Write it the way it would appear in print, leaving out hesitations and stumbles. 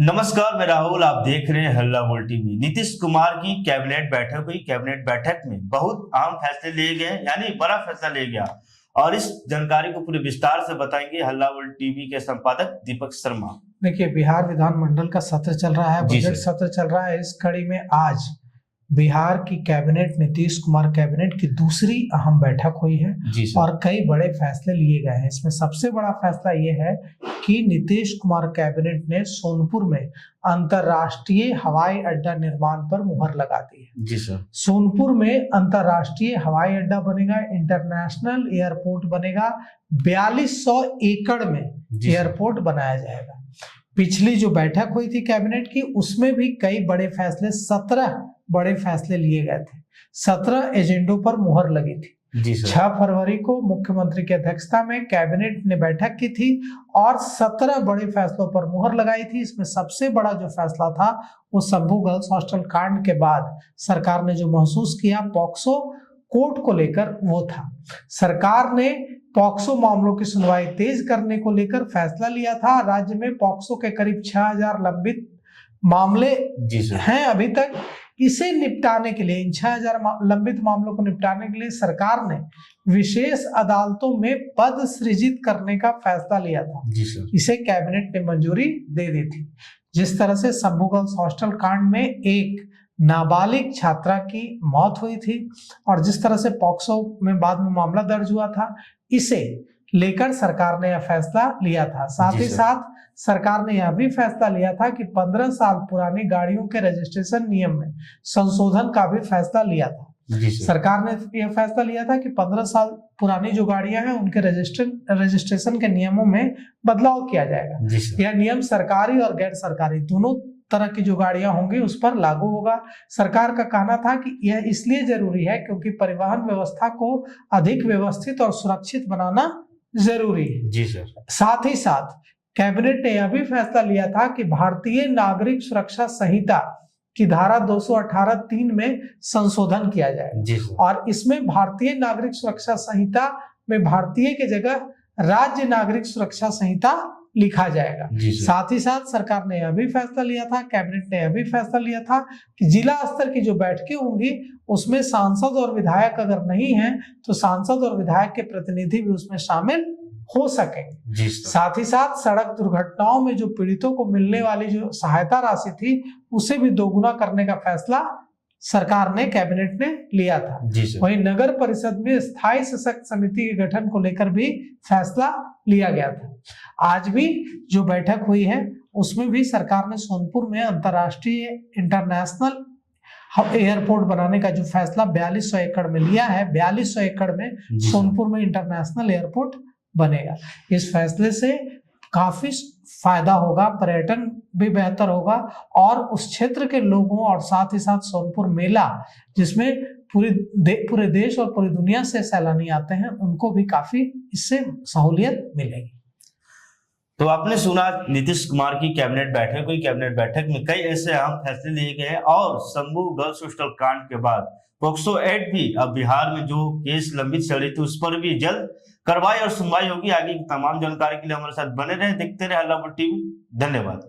नमस्कार, मैं राहुल। आप देख रहे हैं हल्ला बोल टीवी। नीतीश कुमार की कैबिनेट बैठक हुई। कैबिनेट बैठक में बहुत अहम फैसले लिए गए, यानी बड़ा फैसला लिया गया। और इस जानकारी को पूरे विस्तार से बताएंगे हल्ला बोल टीवी के संपादक दीपक शर्मा। देखिए, बिहार विधानमंडल का सत्र चल रहा है, बजट सत्र चल रहा है। इस कड़ी में आज बिहार की कैबिनेट, नीतीश कुमार कैबिनेट की दूसरी अहम बैठक हुई है और कई बड़े फैसले लिए गए हैं। इसमें सबसे बड़ा फैसला ये है कि नीतीश कुमार कैबिनेट ने सोनपुर में अंतर्राष्ट्रीय हवाई अड्डा निर्माण पर मुहर लगा दी है। जी सर। सोनपुर में अंतर्राष्ट्रीय हवाई अड्डा बनेगा, इंटरनेशनल एयरपोर्ट बनेगा। 4200 एकड़ में एयरपोर्ट बनाया जाएगा। पिछली जो बैठक हुई थी कैबिनेट की, उसमें भी कई बड़े फैसले, 17 बड़े फैसले लिए गए थे। 17 एजेंडों पर मुहर लगी थी। 6 फरवरी को मुख्यमंत्री की अध्यक्षता में कैबिनेट ने बैठक की थी और 17 बड़े फैसलों पर मुहर लगाई थी। इसमें सबसे बड़ा जो फैसला था वो शंभू गर्ल्स हॉस्टल कांड के बाद सरकार ने जो महसूस किया पॉक्सो कोर्ट को लेकर, वो था। सरकार ने पॉक्सो मामलों की सुनवाई तेज करने को लेकर फैसला लिया था। राज्य में पॉक्सो के करीब 6000 लंबित मामले हैं अभी तक। इसे निपटाने के लिए, इन 6000 लंबित मामलों को निपटाने के लिए सरकार ने विशेष अदालतों में पद सृजित करने का फैसला लिया था। इसे कैबिनेट ने मंजूरी दे दी थी। जिस तरह से शंभू गर्ल्स हॉस्टल कांड में एक नाबालिग छात्रा की मौत हुई थी और जिस तरह से पॉक्सो में बाद में मामला दर्ज हुआ था, इसे लेकर सरकार ने यह फैसला लिया था। साथ ही साथ सरकार ने यह भी फैसला लिया था कि 15 साल पुरानी गाड़ियों के रजिस्ट्रेशन नियम में संशोधन का भी फैसला लिया था। सरकार ने यह फैसला लिया था कि 15 साल पुरानी जो गाड़ियां हैं उनके रजिस्ट्रेशन के नियमों में बदलाव किया जाएगा। यह नियम सरकारी और गैर सरकारी दोनों तरह की जो गाड़ियां होंगी उस पर लागू होगा। सरकार का कहना था कि यह इसलिए जरूरी है क्योंकि परिवहन व्यवस्था को अधिक व्यवस्थित और सुरक्षित बनाना जरूरी है। जी सर। साथ ही साथ कैबिनेट ने यह भी फैसला लिया था कि भारतीय नागरिक सुरक्षा संहिता की धारा 218(3) में संशोधन किया जाएगा और इसमें भारतीय नागरिक सुरक्षा संहिता में भारतीय के जगह राज्य नागरिक सुरक्षा संहिता लिखा जाएगा। साथ ही साथ सरकार ने यह भी फैसला लिया था, कैबिनेट ने यह भी फैसला लिया था कि जिला स्तर की जो बैठकें होंगी उसमें सांसद और विधायक अगर नहीं हैं तो सांसद और विधायक के प्रतिनिधि भी उसमें शामिल हो सकेंगे। साथ ही साथ सड़क दुर्घटनाओं में जो पीड़ितों को मिलने वाली जो सहायता राशि थी उसे भी दोगुना करने का फैसला सरकार ने, कैबिनेट ने लिया था। वहीं नगर परिषद में स्थायी सशक्त समिति के गठन को लेकर भी फैसला लिया गया था। आज भी जो बैठक हुई है उसमें भी सरकार ने सोनपुर में अंतर्राष्ट्रीय इंटरनेशनल एयरपोर्ट बनाने का जो फैसला 4200 एकड़ में लिया है, 4200 एकड़ में सोनपुर में इंटरनेशनल एयरपोर्ट बनेगा। इस फैसले से काफी फायदा होगा, पर्यटन भी बेहतर होगा और उस क्षेत्र के लोगों और साथ ही साथ सोनपुर मेला जिसमें पूरे देश और पूरी दुनिया से सैलानी आते हैं, उनको भी काफी इससे सहूलियत मिलेगी। तो आपने सुना नीतीश कुमार की कैबिनेट बैठक हुई। कैबिनेट बैठक में कई ऐसे अहम फैसले लिए गए और शंभू गर्ल्स हॉस्टल कांड के बाद पॉक्सो एक्ट भी, अब बिहार में जो केस लंबित चल रही थी उस पर भी जल्द कार्रवाई और सुनवाई होगी। आगे की तमाम जानकारी के लिए हमारे साथ बने रहे, देखते रहे हल्ला बोल टीवी। धन्यवाद।